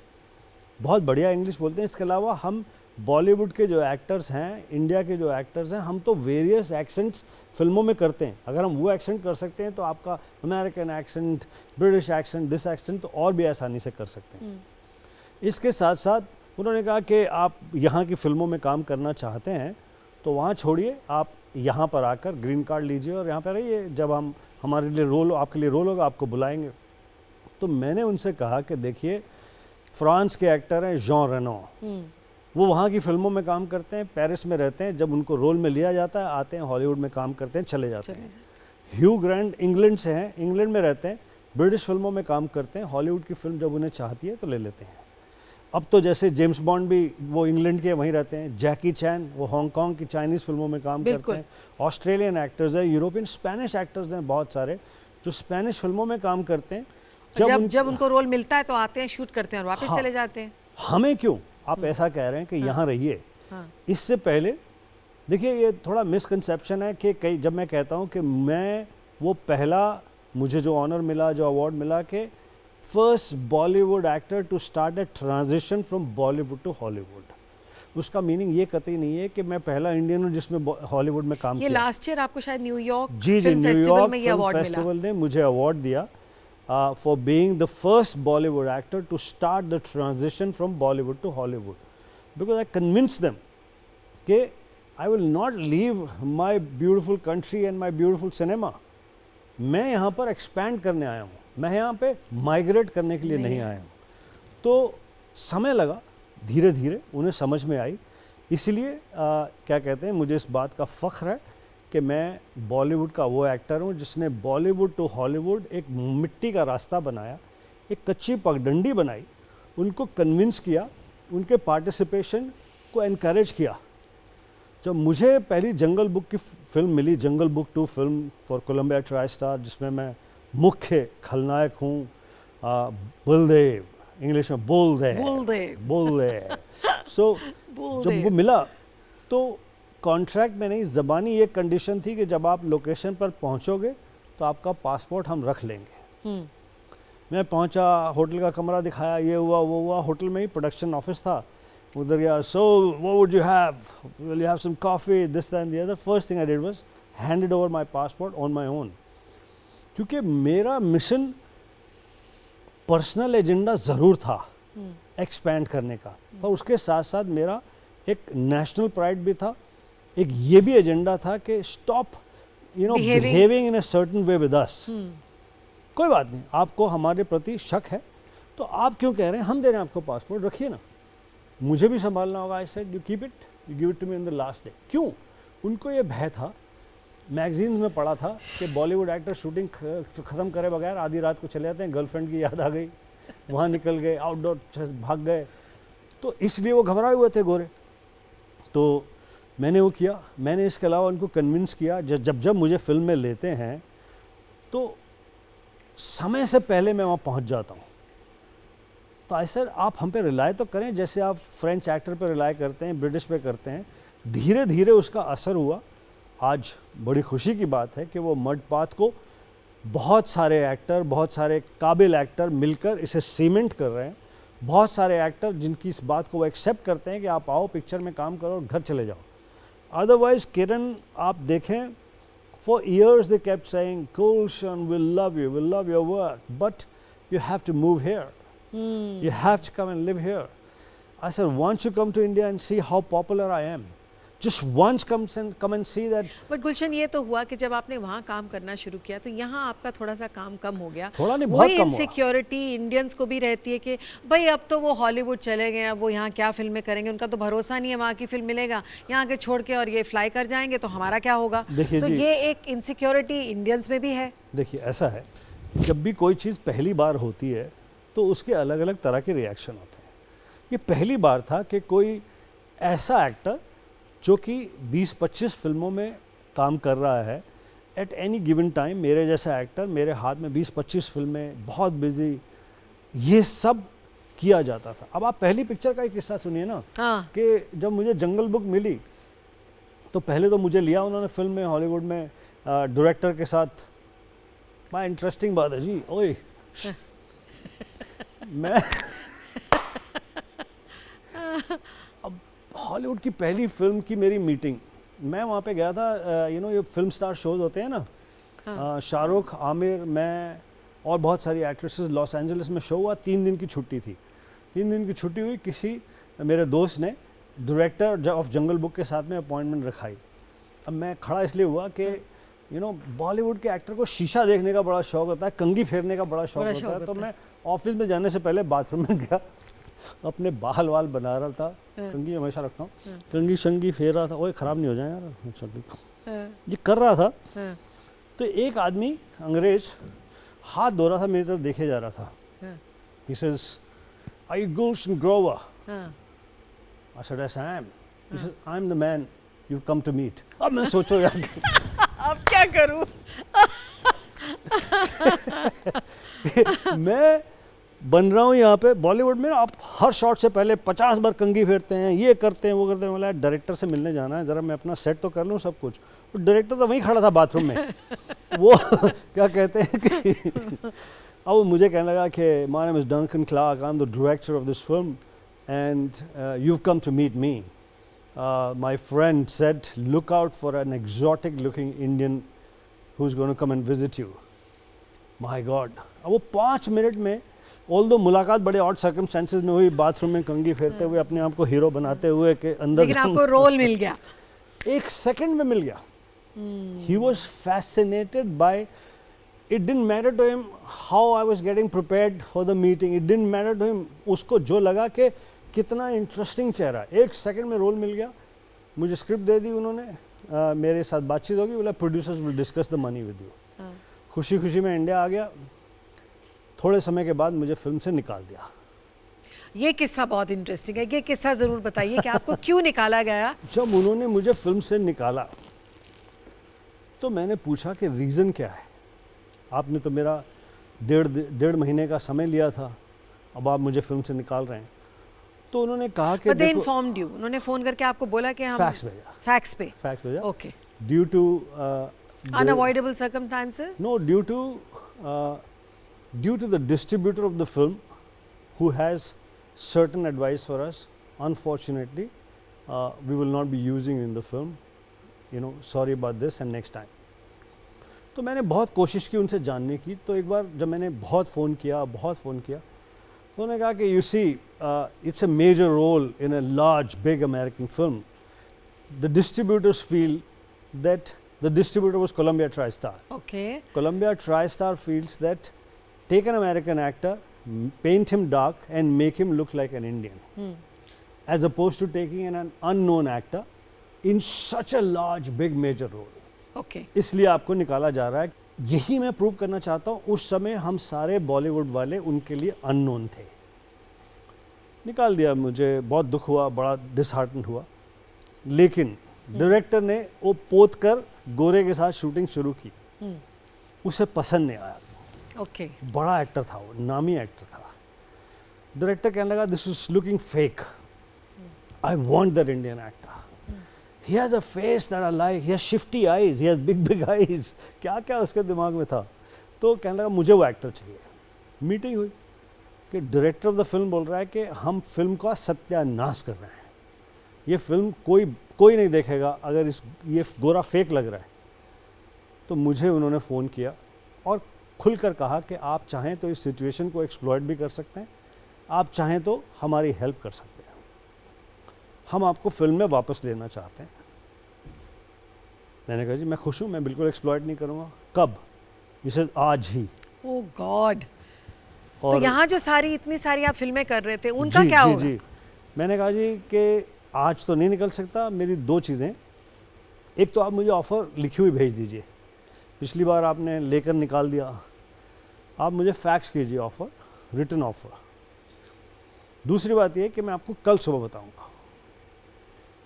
बहुत बढ़िया इंग्लिश बोलते हैं, इसके अलावा हम बॉलीवुड के जो एक्टर्स हैं, इंडिया के जो एक्टर्स हैं, हम तो वेरियस एक्सेंट्स फिल्मों में करते हैं, अगर हम वो एक्सेंट कर सकते हैं तो आपका American accent, British accent, this accent तो और भी आसानी से कर सकते हैं। इसके साथ साथ उन्होंने कहा कि आप यहाँ की फिल्मों में काम करना चाहते हैं तो वहाँ छोड़िए, आप यहाँ पर आकर ग्रीन कार्ड लीजिए और यहाँ पर रहिए, जब हम हमारे लिए रोल, आपके लिए रोल होगा आपको बुलाएंगे। तो मैंने उनसे कहा कि देखिए, फ्रांस के एक्टर हैं जॉन रेनो, वो वहाँ की फिल्मों में काम करते हैं, पेरिस में रहते हैं, जब उनको रोल में लिया जाता है आते हैं, हॉलीवुड में काम करते हैं, चले जाते हैं। ह्यू ग्रांट इंग्लैंड से हैं, इंग्लैंड में रहते हैं, ब्रिटिश फिल्मों में काम करते हैं, हॉलीवुड की फिल्म जब उन्हें चाहती है तो ले लेते हैं। अब तो जैसे जेम्स बॉन्ड भी वो इंग्लैंड के वहीं रहते हैं, जैकी चैन वो हांगकांग की चाइनीज़ फिल्मों में काम करते हैं, ऑस्ट्रेलियन एक्टर्स हैं, यूरोपियन स्पेनिश एक्टर्स हैं बहुत सारे जो स्पेनिश फिल्मों में काम करते हैं। जब उनको रोल मिलता है तो आते हैं, शूट करते हैं और वापस चले जाते हैं। हमें क्यों आप ऐसा कह रहे हैं कि यहाँ रहिए? इससे पहले देखिए, ये थोड़ा मिसकंसेप्शन है कि कई, जब मैं कहता हूँ कि मैं वो पहला, मुझे जो ऑनर मिला, जो अवार्ड मिला कि first Bollywood actor to start a transition from Bollywood to Hollywood, उसका मीनिंग ये कतई नहीं है कि मैं पहला इंडियन हूँ जिसमें हॉलीवुड में काम ये किया। लास्ट ईयर आपको शायद न्यूयॉर्क जी फिल्म फेस्टिवल में ये फिल्म अवार्ड फेस्टिवल मिला। ने मुझे अवार्ड दिया for being the first Bollywood actor to start the transition from Bollywood to Hollywood, because I convince them कि I will not leave my beautiful country and my beautiful cinema. मैं यहाँ पर expand करने आया हूँ, मैं यहाँ पे माइग्रेट करने के लिए नहीं आया हूँ। तो समय लगा, धीरे धीरे उन्हें समझ में आई। इसलिए क्या कहते हैं, मुझे इस बात का फ़ख्र है कि मैं बॉलीवुड का वो एक्टर हूँ जिसने बॉलीवुड टू हॉलीवुड एक मिट्टी का रास्ता बनाया, एक कच्ची पगडंडी बनाई, उनको कन्विंस किया, उनके पार्टिसिपेशन को एनकरेज किया। जब मुझे पहली जंगल बुक की फिल्म मिली, Jungle Book 2 film for Columbia TriStar, जिसमें मैं मुख्य खलनायक हूँ, बुलदेव, इंग्लिश में बुलदेव। सो जब वो मिला तो कॉन्ट्रैक्ट में नहीं, ज़बानी एक कंडीशन थी कि जब आप लोकेशन पर पहुंचोगे तो आपका पासपोर्ट हम रख लेंगे। मैं पहुंचा, होटल का कमरा दिखाया, ये हुआ वो हुआ, होटल में ही प्रोडक्शन ऑफिस था उधर गया। So what would you have, will you have some coffee, this that and the other. First thing I did was handed over my passport on my own, क्योंकि मेरा मिशन पर्सनल एजेंडा ज़रूर था expand करने का, पर उसके साथ साथ मेरा एक नेशनल प्राइड भी था, एक ये भी एजेंडा था कि stop behaving in a certain way with us. कोई बात नहीं, आपको हमारे प्रति शक है तो आप क्यों कह रहे हैं, हम दे रहे हैं आपको पासपोर्ट, रखिए ना, मुझे भी संभालना होगा। I said you keep it, you give it to me in the last day. क्यों? उनको ये भय था, मैगजीन्स में पढ़ा था कि बॉलीवुड एक्टर शूटिंग ख़त्म करे बगैर आधी रात को चले जाते हैं, गर्लफ्रेंड की याद आ गई, वहाँ निकल गए, आउटडोर भाग गए, तो इसलिए वो घबराए हुए थे गोरे। तो मैंने वो किया, मैंने इसके अलावा उनको कन्विंस किया, जब मुझे फिल्म में लेते हैं तो समय से पहले मैं वहाँ पहुँच जाता हूँ। तो ऐसे आप हम पे रिलाय तो करें जैसे आप फ्रेंच एक्टर पे रिलाय करते हैं, ब्रिटिश पे करते हैं। धीरे धीरे उसका असर हुआ। आज बड़ी खुशी की बात है कि वो मड पाथ को बहुत सारे एक्टर, बहुत सारे काबिल एक्टर मिलकर इसे सीमेंट कर रहे हैं। बहुत सारे एक्टर जिनकी इस बात को वो एक्सेप्ट करते हैं कि आप आओ, पिक्चर में काम करो और घर चले जाओ। अदरवाइज किरण आप देखें, for years they kept saying Gulshan will love your work, but you have to move here, you have to come and live here. I said, once you come to India and see how popular I am, just once come and see that. But Gulshan, ये तो हुआ कि जब आपने वहाँ काम करना शुरू किया तो यहाँ आपका थोड़ा सा काम कम हो गया। थोड़ा नहीं, बहुत कम हुआ। इनसिक्योरिटी इंडियंस को भी रहती है कि भाई अब तो वो हॉलीवुड चले गए, अब वो यहाँ क्या फिल्में करेंगे, उनका तो भरोसा नहीं है वहाँ की फिल्म मिलेगा, यहाँ के छोड़ के और ये फ्लाई कर जाएंगे तो हमारा क्या होगा। तो ये एक इनसिक्योरिटी इंडियंस में भी है। देखिए ऐसा है, जब भी कोई चीज़ पहली बार होती है तो उसके अलग अलग तरह के रिएक्शन होते हैं। ये पहली बार था कि कोई ऐसा एक्टर जो कि 20-25 फिल्मों में काम कर रहा है एट एनी गिवन टाइम, मेरे जैसा एक्टर, मेरे हाथ में 20-25 फिल्में, बहुत बिजी, ये सब किया जाता था। अब आप पहली पिक्चर का एक किस्सा सुनिए ना। कि जब मुझे जंगल बुक मिली तो पहले तो मुझे लिया उन्होंने फिल्म में, हॉलीवुड में डायरेक्टर के साथ। बड़ा इंटरेस्टिंग बात है जी, ओए मैं अब हॉलीवुड की पहली फिल्म की मेरी मीटिंग, मैं वहाँ पे गया था, ये फिल्म स्टार शोज होते हैं ना, शाहरुख, आमिर, मैं और बहुत सारी एक्ट्रेसेस, लॉस एंजलिस में शो हुआ, 3 दिन की छुट्टी थी। 3 दिन की छुट्टी हुई, किसी मेरे दोस्त ने डायरेक्टर ऑफ जंगल बुक के साथ में अपॉइंटमेंट रखाई। अब मैं खड़ा इसलिए हुआ कि बॉलीवुड के एक्टर को शीशा देखने का बड़ा शौक होता है, कंघी फेरने का बड़ा शौक होता है। तो मैं ऑफिस में जाने से पहले बाथरूम में गया, अपने बाल वाल बना रहा था, कंघी हमेशा रखता हूँ, कंघी शंगी फेर रहा था। ओए ख़राब नहीं हो जाए यार, अच्छा ये कर रहा था। तो एक आदमी अंग्रेज हाथ धो रहा था, मेरी तरफ देखे जा रहा था। He says, "Are you Gulshan Grover?" I said, "Yes, I am." He says, "I'm the man you've come to meet." अब मैं सोचो यार अब क्या करूं? मैं बन रहा हूँ यहाँ पे बॉलीवुड में। आप हर शॉट से पहले 50 बार कंघी फेरते हैं, ये करते हैं, वो करते हैं। बोला डायरेक्टर से मिलने जाना है, ज़रा मैं अपना सेट तो कर लूँ सब कुछ। तो डायरेक्टर तो वहीं खड़ा था बाथरूम में। वो क्या कहते हैं कि अब वो मुझे कहने लगा कि my name is Duncan Clark, I am the director of this film and you've come to meet me. My friend said, look out for an exotic looking Indian who's going to come and visit you. My God. अब वो 5 minute में, although मुलाकात बड़े odd circumstances में हुई, bathroom में कंघी फेरते हुए अपने आप को हीरो बनाते हुए के अंदर, लेकिन आपको रोल मिल गया। 1 सेकंड में मिल गया। He was fascinated by, it didn't matter to him how I was getting prepared for the meeting. It didn't matter to him. उसको जो लगा कि कितना इंटरेस्टिंग चेहरा, 1 सेकंड में रोल मिल गया। मुझे स्क्रिप्ट दे दी उन्होंने, मेरे साथ बातचीत होगी, बोला producers will discuss the money with you. खुशी खुशी में इंडिया आ गया। थोड़े समय के बाद मुझे फिल्म से निकाल दिया। ये किस्सा बहुत इंटरेस्टिंग है, ये किस्सा ज़रूर बताइए कि आपको क्यों निकाला गया? जब उन्होंने मुझे फिल्म से निकाला तो मैंने पूछा कि रीज़न क्या है। आपने तो मेरा डेढ़ महीने का समय लिया था, अब आप मुझे फिल्म से निकाल रहे हैं। तो उन्होंने कहा कि दे इन्फॉर्म्ड यू, उन्होंने फ़ोन करके आपको बोला कि हम फैक्स भेजा। फैक्स भेजा। Okay. Due to unavoidable circumstances? No, due to the distributor of the film who has certain advice for us. Unfortunately, we will not be using in the film. Sorry about this and next time. तो मैंने बहुत कोशिश की उनसे जानने की। तो एक बार जब मैंने बहुत फ़ोन किया तो उन्होंने कहा कि you see, it's a major role in a large big American film. The distributors feel that the distributor was Columbia TriStar. Okay. Columbia TriStar feels that take an American actor, paint him dark and make him look like an Indian, as opposed to taking an unknown actor in such a large big major role. Okay. इसलिए आपको निकाला जा रहा है। यही मैं prove करना चाहता हूँ। उस समय हम सारे बॉलीवुड वाले उनके लिए अननोन थे। निकाल दिया। मुझे बहुत दुख हुआ, बड़ा डिसहार्टन हुआ। लेकिन डायरेक्टर ने वो पोत कर गोरे के साथ शूटिंग शुरू की। उसे पसंद नहीं आया। ओके। बड़ा एक्टर था वो, नामी एक्टर था। डायरेक्टर कहने लगा this is looking fake, I want that Indian actor, he has a face that I like, he has shifty eyes, he has big eyes. क्या क्या उसके दिमाग में था। तो कहने लगा मुझे वो एक्टर चाहिए। मीटिंग हुई कि डायरेक्टर ऑफ द फिल्म बोल रहा है कि हम फिल्म का सत्यानाश कर रहे हैं, ये फिल्म कोई नहीं देखेगा अगर ये गोरा फेक लग रहा है। तो मुझे उन्होंने फ़ोन किया और खुलकर कहा कि आप चाहें तो इस सिचुएशन को एक्सप्लॉइट भी कर सकते हैं, आप चाहें तो हमारी हेल्प कर सकते हैं, हम आपको फिल्म में वापस लेना चाहते हैं। मैंने कहा जी मैं खुश हूँ, मैं बिल्कुल एक्सप्लॉइट नहीं करूँगा। कब? इसे आज ही। ओह गॉड। तो यहाँ जो इतनी सारी आप फिल्में कर रहे थे उनका क्या होगा? जी मैंने कहा जी कि आज तो नहीं निकल सकता। मेरी 2 चीज़ें, एक तो आप मुझे ऑफ़र लिखी हुई भेज दीजिए, पिछली बार आपने लेकर निकाल दिया, आप मुझे फैक्स कीजिए ऑफ़र, रिटन ऑफ़र। दूसरी बात यह कि मैं आपको कल सुबह बताऊंगा।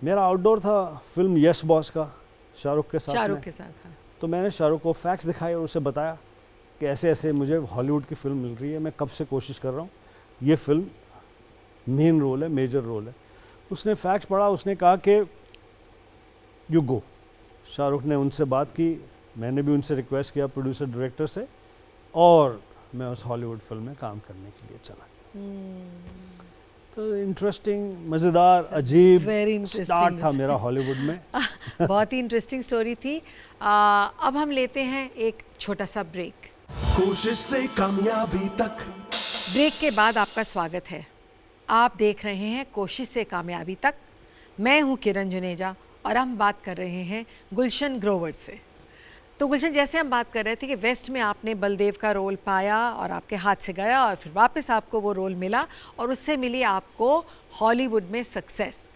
मेरा आउटडोर था फिल्म यस बॉस का, शाहरुख के साथ। हाँ। तो मैंने शाहरुख को फैक्स दिखाए और उसे बताया कि ऐसे ऐसे मुझे हॉलीवुड की फ़िल्म मिल रही है, मैं कब से कोशिश कर रहा हूँ, ये फ़िल्म मेन रोल है, मेजर रोल है। उसने फैक्स पढ़ा, उसने कहा कि यू गो। शाहरुख ने उनसे बात की, मैंने भी उनसे रिक्वेस्ट किया प्रोड्यूसर डायरेक्टर से, और मैं उस हॉलीवुड फिल्म में काम करने के लिए चला गया। तो इंटरेस्टिंग, मज़ेदार, अजीब very interesting स्टार्ट था मेरा हॉलीवुड में। बहुत ही इंटरेस्टिंग स्टोरी थी। अब हम लेते हैं एक छोटा सा ब्रेक। कोशिश से कामयाबी तक। ब्रेक के बाद आपका स्वागत है। आप देख रहे हैं कोशिश से कामयाबी तक। मैं हूं किरण जुनेजा और हम बात कर रहे हैं गुलशन ग्रोवर से। तो गुलशन, जैसे हम बात कर रहे थे कि वेस्ट में आपने बलदेव का रोल पाया और आपके हाथ से गया और फिर वापस आपको वो रोल मिला और उससे मिली आपको हॉलीवुड में सक्सेस।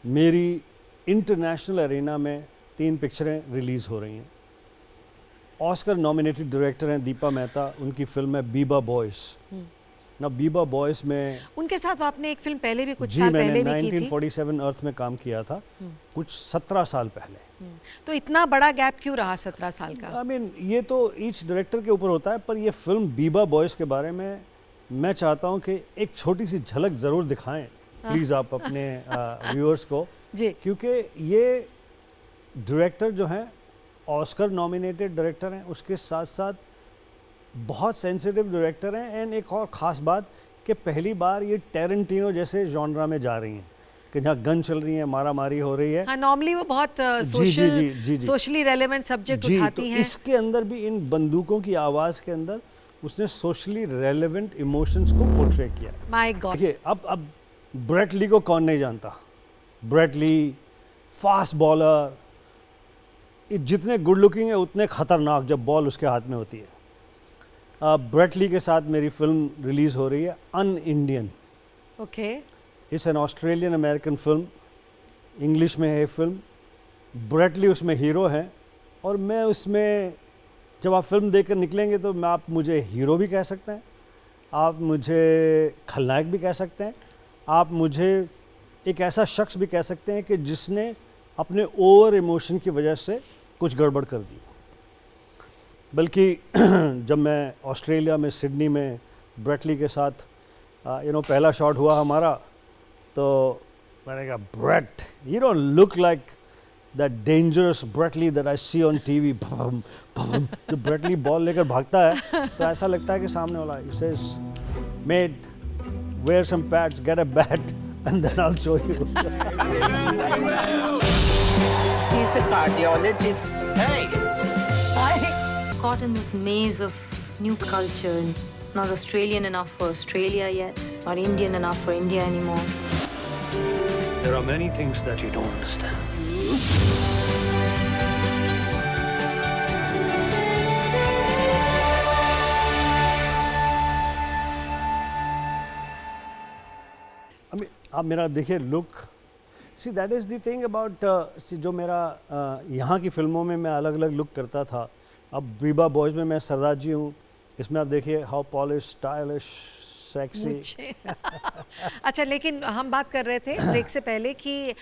मेरी इंटरनेशनल अरेना में 3 पिक्चरें रिलीज़ हो रही हैं। ऑस्कर नॉमिनेटेड डायरेक्टर हैं दीपा मेहता, उनकी फिल्म है बीबा बॉयज़। ना बीबा बॉयज़ में उनके साथ आपने एक फिल्म पहले भी कुछ जी साल मैंने पहले भी की थी। 1947 अर्थ में काम किया था, कुछ 17 साल पहले। तो इतना बड़ा गैप क्यों रहा 17 साल का? आई मीन ये तो ईच डायरेक्टर के ऊपर होता है, पर ये फिल्म बीबा बॉयज़ के बारे में मैं चाहता हूँ कि एक छोटी सी झलक ज़रूर दिखाएं प्लीज़ आप अपने व्यूअर्स को, जी। क्योंकि ये डायरेक्टर जो हैं ऑस्कर नॉमिनेटेड डायरेक्टर हैं, उसके साथ साथ बहुत सेंसिटिव डायरेक्टर हैं। एंड एक और ख़ास बात कि पहली बार ये टेरेंटिनो जैसे जॉनरा में जा रही हैं कि जहाँ गन चल रही है, मारा मारी हो रही है। हाँ, नॉर्मली वो बहुत जी। सोशली रेलेवेंट सब्जेक्ट जी, उठाती तो हैं। इसके अंदर भी इन बंदूकों की आवाज़ के अंदर उसने सोशली रेलेवेंट इमोशंस को पोर्ट्रे किया। My God. देखिए अब ब्रेट ली को कौन नहीं जानता। ब्रेट ली फास्ट बॉलर, जितने गुड लुकिंग है उतने खतरनाक जब बॉल उसके हाथ में होती है। ब्रेट ली के साथ मेरी फिल्म रिलीज़ हो रही है an Indian. Okay. It's an Australian American film, English में है फिल्म। ब्रेट ली उसमें हीरो हैं और मैं उसमें, जब आप फिल्म देख कर निकलेंगे तो आप मुझे हीरो भी कह सकते हैं, आप मुझे खलनायक भी कह सकते हैं, आप मुझे एक ऐसा शख्स भी कह सकते हैं कि जिसने अपने ओवर इमोशन की वजह से कुछ गड़बड़ कर दी। बल्कि जब मैं ऑस्ट्रेलिया में सिडनी में ब्रेट ली के साथ पहला शॉट हुआ हमारा, तो मैंने कहा Brett, you don't look like that dangerous Brett Lee that I see on TV. जब ब्रेट ली बॉल लेकर भागता है तो ऐसा लगता है कि सामने वाला he says, "Mate, wear some pads, get a bat, and then I'll show you." He's a cardiologist. Caught in this maze of new culture, not Australian enough for Australia yet, not Indian enough for India anymore. There are many things that you don't understand. आप मेरा देखिए look, see that is the thing about जो मेरा यहाँ की फिल्मों में मैं अलग अलग लुक करता था। अब बीबा बॉयज़ में मैं सरदार जी हूँ, इसमें आप देखिए हाउ पॉलिश, स्टाइलिश, सेक्सी। अच्छा, लेकिन हम बात कर रहे थे ब्रेक से पहले कि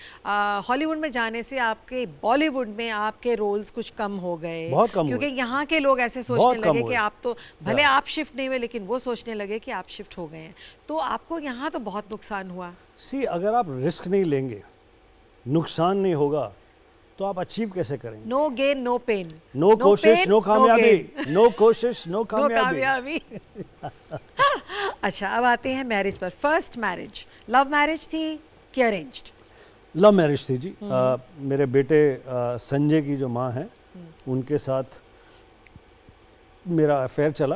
हॉलीवुड में जाने से आपके बॉलीवुड में आपके रोल्स कुछ कम हो गए, बहुत कम क्योंकि हुए। यहाँ के लोग ऐसे बहुत सोचने कम लगे कि हुए। आप तो भले आप शिफ्ट नहीं हुए लेकिन वो सोचने लगे कि आप शिफ्ट हो गए हैं। तो आपको यहाँ तो बहुत नुकसान हुआ। सी अगर आप रिस्क नहीं लेंगे, नुकसान नहीं होगा, तो आप अचीव कैसे करेंगे? No gain no pain. No कोशिश नो कामयाबी, नो कोशिश नो नो कामयाबी। कामयाबी। अच्छा, अब आते हैं मैरिज पर। फर्स्ट मैरिज लव मैरिज थी कि अरेंज्ड? लव मैरिज थी जी। मेरे बेटे संजय की जो माँ हैं उनके साथ मेरा अफेयर चला।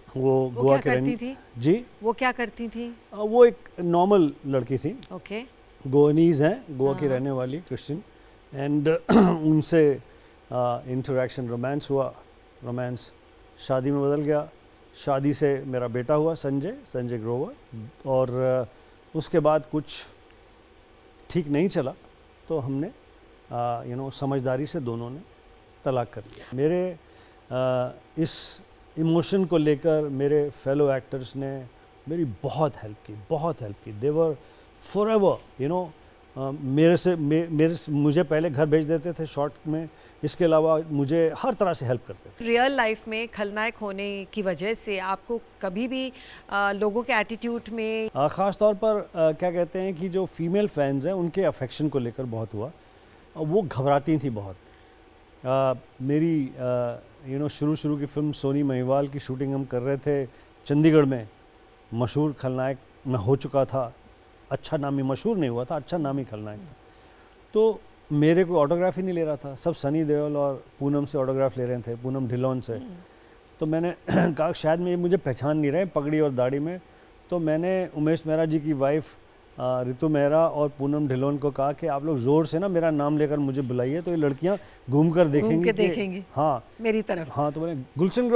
वो गोवा क्या के करती थी? जी, वो क्या करती थी? वो एक नॉर्मल लड़की थी, ओके। गोवानीज हैं, गोवा की रहने वाली, क्रिश्चियन। एंड उनसे इंटरेक्शन, रोमांस हुआ, रोमांस शादी में बदल गया। शादी से मेरा बेटा हुआ संजय ग्रोवर। और उसके बाद कुछ ठीक नहीं चला तो हमने समझदारी से दोनों ने तलाक कर लिया। मेरे इस इमोशन को लेकर मेरे फेलो एक्टर्स ने मेरी बहुत हेल्प की। दे वर फॉरएवर, मुझे पहले घर भेज देते थे शॉर्ट में, इसके अलावा मुझे हर तरह से हेल्प करते थे। रियल लाइफ में खलनायक होने की वजह से आपको कभी भी लोगों के एटीट्यूड में ख़ास तौर पर क्या कहते हैं कि जो फीमेल फैंस हैं उनके अफेक्शन को लेकर बहुत हुआ। वो घबराती थी बहुत। मेरी शुरू की फिल्म सोनी महिवाल की शूटिंग हम कर रहे थे चंडीगढ़ में। मशहूर खलनायक मैं हो चुका था अच्छा नाम ही, मशहूर नहीं हुआ था, अच्छा नाम ही खलनायक था। तो मेरे को ऑटोग्राफ ही नहीं ले रहा था, सब सनी देओल और पूनम से ऑटोग्राफ ले रहे थे, पूनम ढिल्लोन से। तो मैंने कहा शायद मैं मुझे पहचान नहीं रहे पगड़ी और दाढ़ी में, तो मैंने उमेश मेहरा जी की वाइफ रितु मेहरा और पूनम ढिल्लोन को कहा कि आप लोग ज़ोर से ना मेरा नाम लेकर मुझे बुलाइए, तो ये लड़कियां घूम कर देखेंगी कि- देखेंगी हाँ मेरी तरफ। हाँ। तो मैंने गुलशन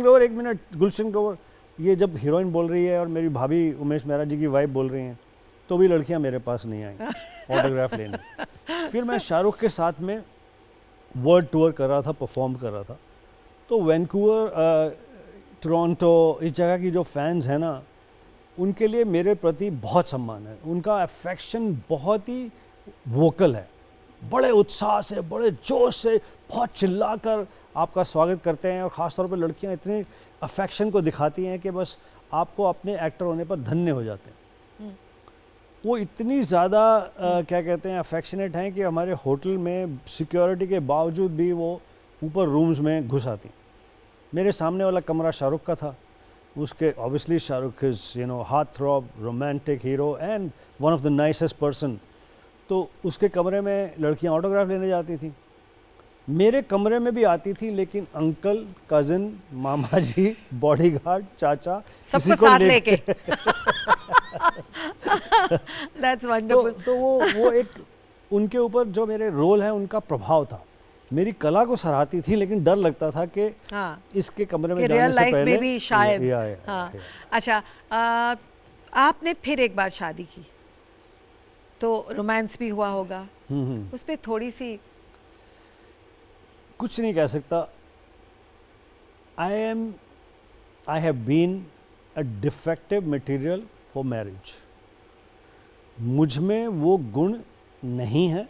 ग्रोवर, एक मिनट, गुलशन ग्रोवर, ये जब हीरोइन बोल रही है और मेरी भाभी उमेश मेहरा जी की वाइफ बोल रही हैं, तो भी लड़कियां मेरे पास नहीं आई ऑटोग्राफ लेने। फिर मैं शाहरुख के साथ में वर्ल्ड टूर कर रहा था, परफॉर्म कर रहा था, तो वैंकूवर, टोरंटो, इस जगह की जो फैंस हैं ना, उनके लिए मेरे प्रति बहुत सम्मान है, उनका अफेक्शन बहुत ही वोकल है, बड़े उत्साह से, बड़े जोश से, बहुत चिल्लाकर आपका स्वागत करते हैं। और ख़ासतौर पर लड़कियां इतने अफेक्शन को दिखाती हैं कि बस आपको अपने एक्टर होने पर धन्य हो जाते हैं। वो इतनी ज़्यादा क्या कहते हैं अफेक्शनेट हैं कि हमारे होटल में सिक्योरिटी के बावजूद भी वो ऊपर रूम्स में घुस आती। मेरे सामने वाला कमरा शाहरुख का था, उसके obviously Shahrukh is heart throb, romantic hero and one of the nicest person. तो उसके कमरे में लड़कियां ऑटोग्राफ लेने जाती थी, मेरे कमरे में भी आती थी, लेकिन अंकल, कज़न, मामा जी, बॉडीगार्ड, चाचा, सबको साथ लेके। That's wonderful. तो वो एक उनके ऊपर जो मेरे रोल है उनका प्रभाव था। मेरी कला को सराहती थी, लेकिन डर लगता था कि हाँ, इसके कमरे में कि जाने रियल से लाइफ पहले में भी शायद। हाँ। अच्छा, आपने फिर एक बार शादी की तो रोमांस भी हुआ होगा, उस पर थोड़ी सी। कुछ नहीं कह सकता। I have been a defective material for marriage. मुझ में वो गुण नहीं है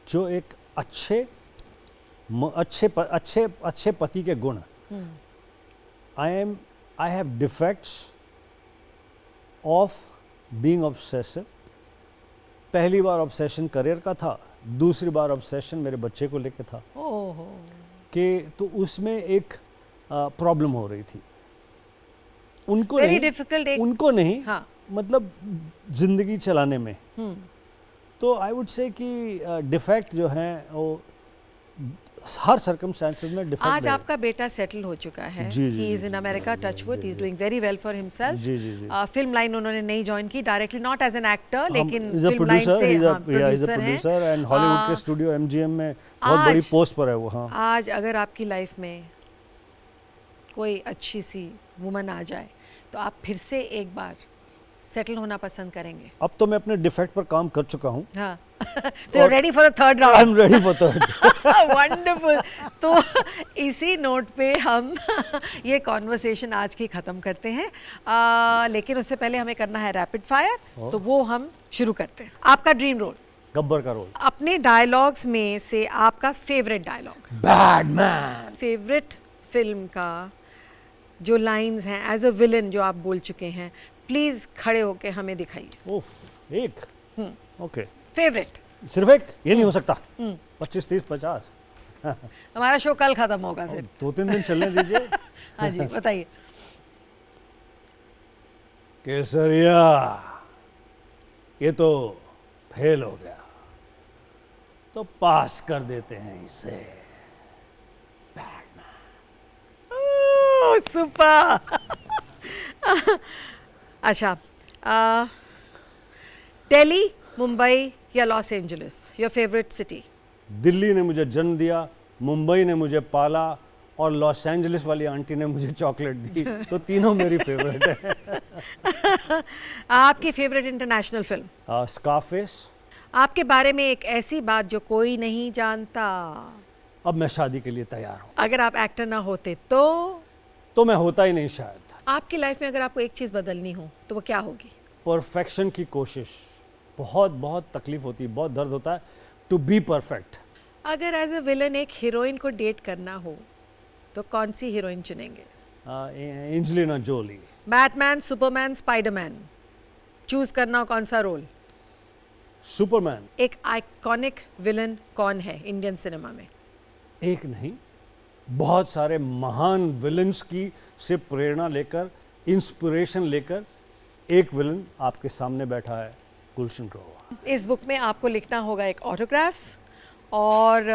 जो एक अच्छे पति के गुण। I have defects of being obsessive. पहली बार ऑब्सेशन करियर का था, दूसरी बार ऑब्सेशन मेरे बच्चे को लेके था। ओहो। कि तो उसमें एक प्रॉब्लम हो रही थी। उनको Very नहीं, difficult एक- उनको नहीं, हाँ। मतलब जिंदगी चलाने में। तो आई वुड से कि डिफेक्ट जो है वो हर सर्कमस्टेंसेस में डिफेक्ट। आज आपका बेटा सेटल हो चुका है, जी, जी, he is in America, touchwood, he is doing very well for himself. जी, जी, जी। फिल्म लाइन उन्होंने नहीं ज्वाइन की directly, not as an actor, लेकिन is a film line producer, से is a producer producer and Hollywood के studio MGM में बहुत बड़ी आज- पोस्ट पर है वो। हाँ, आज अगर आपकी लाइफ में कोई अच्छी सी वुमन आ जाए तो आप फिर से एक बार सेटल होना पसंद करेंगे? अब तो मैं अपने डिफेक्ट पर काम कर चुका हूँ। हाँ। तो you ready for the third I round? Am ready for third. Wonderful. तो इसी नोट पे हम ये कॉन्वर्सेशन आज की ख़त्म करते हैं, लेकिन उससे पहले हमें करना है रैपिड फायर, तो वो हम शुरू करते हैं। आपका ड्रीम रोल? गब्बर का रोल। अपने डायलॉग्स में से आपका favourite dialogue? Bad man. Favourite film का जो लाइंस हैं एज अ विलन जो आप बोल चुके हैं, प्लीज़ खड़े होके हमें दिखाइए। ओफ, एक। ओके। फेवरेट? सिर्फ एक? ये नहीं हो सकता। 25, 30, 50। हमारा शो कल ख़त्म होगा फिर। 2-3 दिन चलने दीजिए। हाँ जी, बताइए। केसरिया, ये तो फेल हो गया, तो पास कर देते हैं इसे। सुपर। अच्छा, दिल्ली, मुंबई या Los Angeles, your favourite city? Delhi ने मुझे जन्म दिया, मुंबई ने मुझे पाला और लॉस एंजलिस वाली आंटी ने मुझे चॉकलेट दी, तो तीनों मेरी फेवरेट है। आपकी फेवरेट इंटरनेशनल फिल्म? स्कारफेस। आपके बारे में एक ऐसी बात जो कोई नहीं जानता? अब मैं शादी के लिए तैयार हूँ। अगर आप एक्टर ना होते तो मैं होता ही नहीं शायद। आपकी लाइफ में अगर आपको एक चीज़ बदलनी हो तो वो क्या होगी? परफेक्शन की कोशिश। बहुत तकलीफ होती है, बहुत दर्द होता है टू बी परफेक्ट। अगर एज अ विलन एक हीरोइन को डेट करना हो तो कौन सी हीरोइन चुनेंगे? Angelina Jolie. Batman, Superman, Spiderman, choose करना हो कौन सा रोल? सुपरमैन। एक आइकॉनिक विलन कौन है इंडियन सिनेमा में? एक नहीं, बहुत सारे महान विलन्स की से प्रेरणा लेकर, इंस्पिरेशन लेकर एक विलन आपके सामने बैठा है, गुलशन ग्रोवर। इस बुक में आपको लिखना होगा एक ऑटोग्राफ और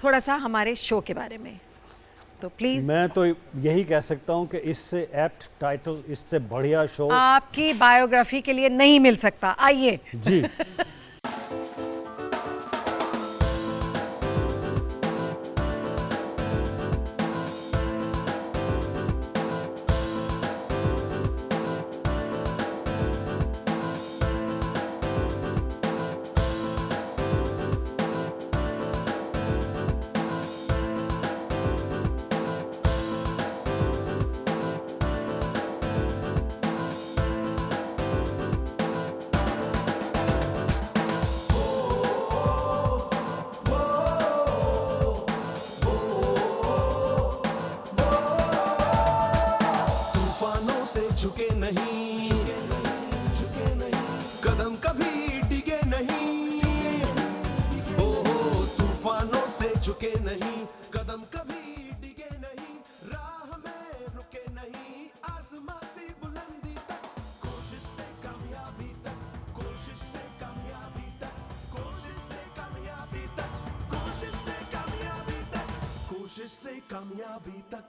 थोड़ा सा हमारे शो के बारे में, तो प्लीज। मैं तो यही कह सकता हूँ कि इससे एप्ट टाइटल, इससे बढ़िया शो आपकी बायोग्राफी के लिए नहीं मिल सकता। आइए। जी। तूफानों से झुके नहीं, कदम कभी डिगे नहीं, ओ तूफानों से झुके नहीं, कदम कभी डिगे नहीं, राह में रुके नहीं, आसमां से बुलंदी तक, कोशिश से कामयाबी तक, कोशिश से कामयाबी तक, कोशिश से कामयाबी तक, कोशिश से कामयाबी तक, कोशिश से कामयाबी तक।